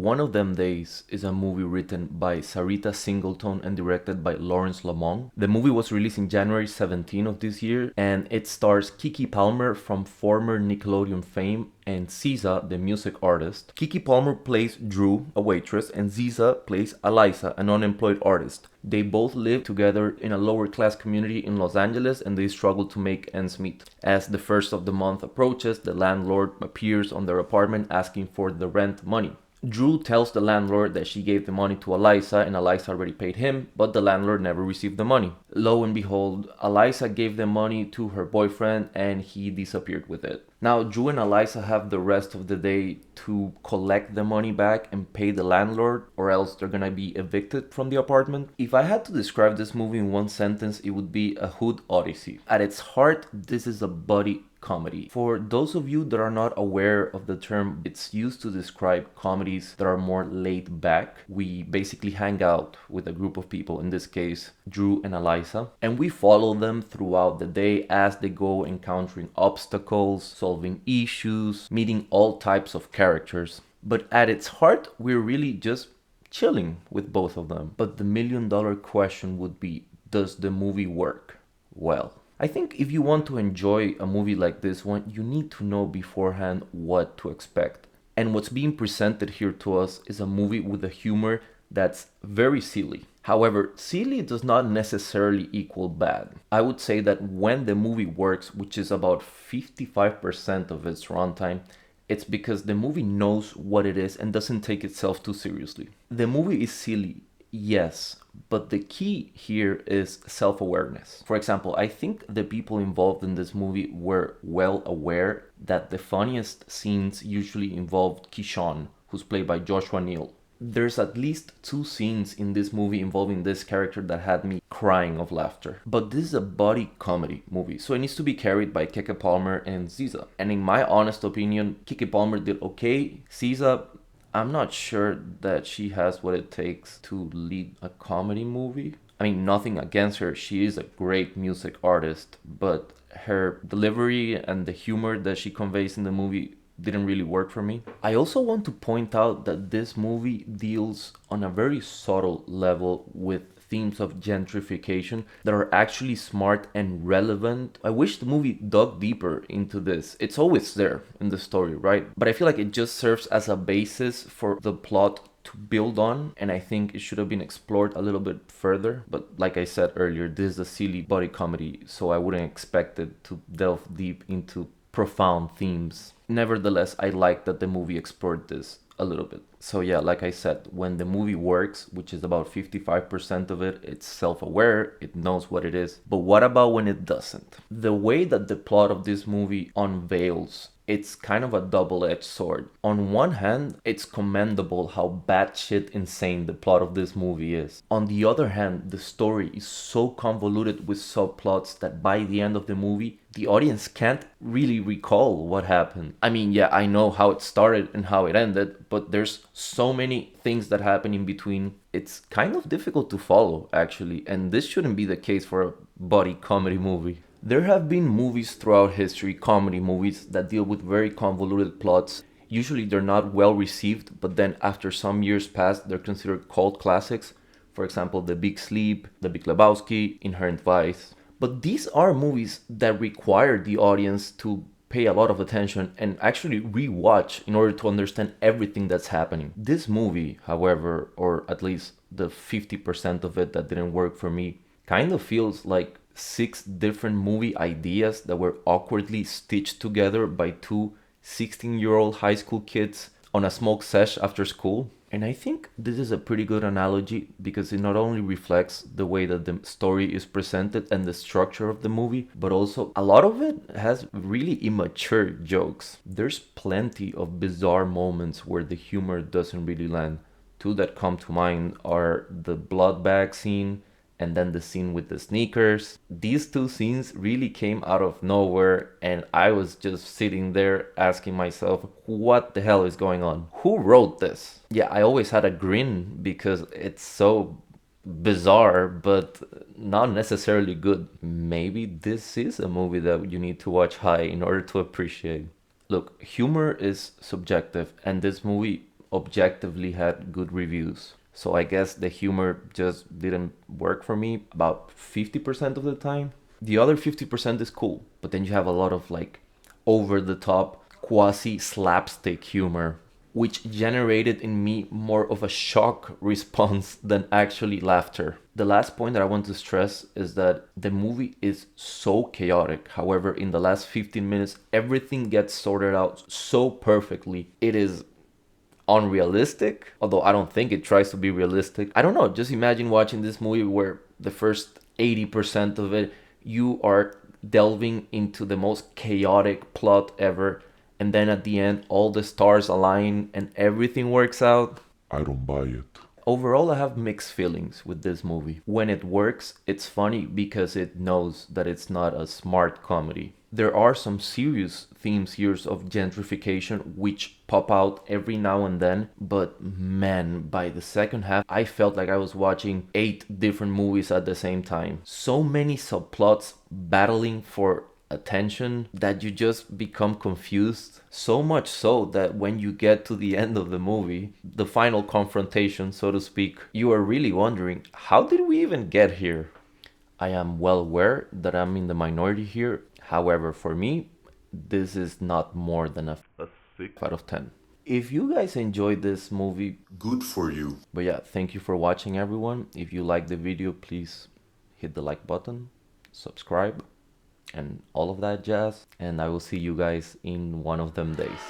One of Them Days is a movie written by Sarita Singleton and directed by Lawrence Lamont. The movie was released in January 17 of this year, and it stars Keke Palmer from former Nickelodeon fame and SZA, the music artist. Keke Palmer plays Drew, a waitress, and SZA plays Eliza, an unemployed artist. They both live together in a lower class community in Los Angeles, and they struggle to make ends meet. As the first of the month approaches, the landlord appears on their apartment asking for the rent money. Drew tells the landlord that she gave the money to Eliza and Eliza already paid him, but the landlord never received the money. Lo and behold, Eliza gave the money to her boyfriend and he disappeared with it. Now, Drew and Eliza have the rest of the day to collect the money back and pay the landlord, or else they're gonna be evicted from the apartment. If I had to describe this movie in one sentence, it would be a hood odyssey. At its heart, this is a buddy comedy. For those of you that are not aware of the term, it's used to describe comedies that are more laid back. We basically hang out with a group of people, in this case Drew and Eliza, and we follow them throughout the day as they go encountering obstacles, solving issues, meeting all types of characters. But at its heart, we're really just chilling with both of them. But the $1,000,000 question would be, does the movie work? Well, I think if you want to enjoy a movie like this one, you need to know beforehand what to expect. And what's being presented here to us is a movie with a humor that's very silly. However, silly does not necessarily equal bad. I would say that when the movie works, which is about 55% of its runtime, it's because the movie knows what it is and doesn't take itself too seriously. The movie is silly, yes, but the key here is self-awareness. For example, I think the people involved in this movie were well aware that the funniest scenes usually involved Keyshawn, who's played by Joshua Neal. There's at least 2 scenes in this movie involving this character that had me crying of laughter. But this is a buddy comedy movie, so it needs to be carried by Keke Palmer and SZA. And in my honest opinion, Keke Palmer did okay. SZA, I'm not sure that she has what it takes to lead a comedy movie. I mean, nothing against her. She is a great music artist, but her delivery and the humor that she conveys in the movie didn't really work for me. I also want to point out that this movie deals on a very subtle level with themes of gentrification that are actually smart and relevant. I wish the movie dug deeper into this. It's always there in the story, right? But I feel like it just serves as a basis for the plot to build on, and I think it should have been explored a little bit further. But like I said earlier, this is a silly buddy comedy, so I wouldn't expect it to delve deep into profound themes. Nevertheless, I like that the movie explored this a little bit. So yeah, like I said, when the movie works, which is about 55% of it, it's self-aware, it knows what it is. But what about when it doesn't? The way that the plot of this movie unveils, it's kind of a double-edged sword. On one hand, it's commendable how batshit insane the plot of this movie is. On the other hand, the story is so convoluted with subplots that by the end of the movie, the audience can't really recall what happened. I mean, yeah, I know how it started and how it ended, but there's so many things that happen in between. It's kind of difficult to follow, actually, and this shouldn't be the case for a buddy comedy movie. There have been movies throughout history, comedy movies, that deal with very convoluted plots. Usually they're not well received, but then after some years pass, they're considered cult classics. For example, The Big Sleep, The Big Lebowski, Inherent Vice. But these are movies that require the audience to pay a lot of attention and actually rewatch in order to understand everything that's happening. This movie, however, or at least the 50% of it that didn't work for me, kind of feels like 6 different movie ideas that were awkwardly stitched together by 2 16-year-old high school kids on a smoke sesh after school. And I think this is a pretty good analogy because it not only reflects the way that the story is presented and the structure of the movie, but also a lot of it has really immature jokes. There's plenty of bizarre moments where the humor doesn't really land. 2 that come to mind are the blood bag scene and then the scene with the sneakers. These 2 scenes really came out of nowhere, and I was just sitting there asking myself, what the hell is going on? Who wrote this? Yeah, I always had a grin because it's so bizarre, but not necessarily good. Maybe this is a movie that you need to watch high in order to appreciate. Look, humor is subjective, and this movie objectively had good reviews. So I guess the humor just didn't work for me about 50% of the time. The other 50% is cool, but then you have a lot of like over the top quasi slapstick humor, which generated in me more of a shock response than actually laughter. The last point that I want to stress is that the movie is so chaotic. However, in the last 15 minutes, everything gets sorted out so perfectly. It is unrealistic, although I don't think it tries to be realistic. I don't know, just imagine watching this movie where the first 80% of it you are delving into the most chaotic plot ever, and then at the end all the stars align and everything works out. I don't buy it. Overall, I have mixed feelings with this movie. When it works, it's funny because it knows that it's not a smart comedy. There are some serious themes here of gentrification which pop out every now and then, but man, by the second half, I felt like I was watching 8 different movies at the same time. So many subplots battling for attention that you just become confused. So much so that when you get to the end of the movie, the final confrontation, so to speak, you are really wondering, how did we even get here? I am well aware that I'm in the minority here. However, for me, this is not more than a 6 out of 10. If you guys enjoyed this movie, Good for you. but yeah, thank you for watching, everyone. If you like the video, please hit the like button, subscribe, and all of that jazz. And I will see you guys in one of them days.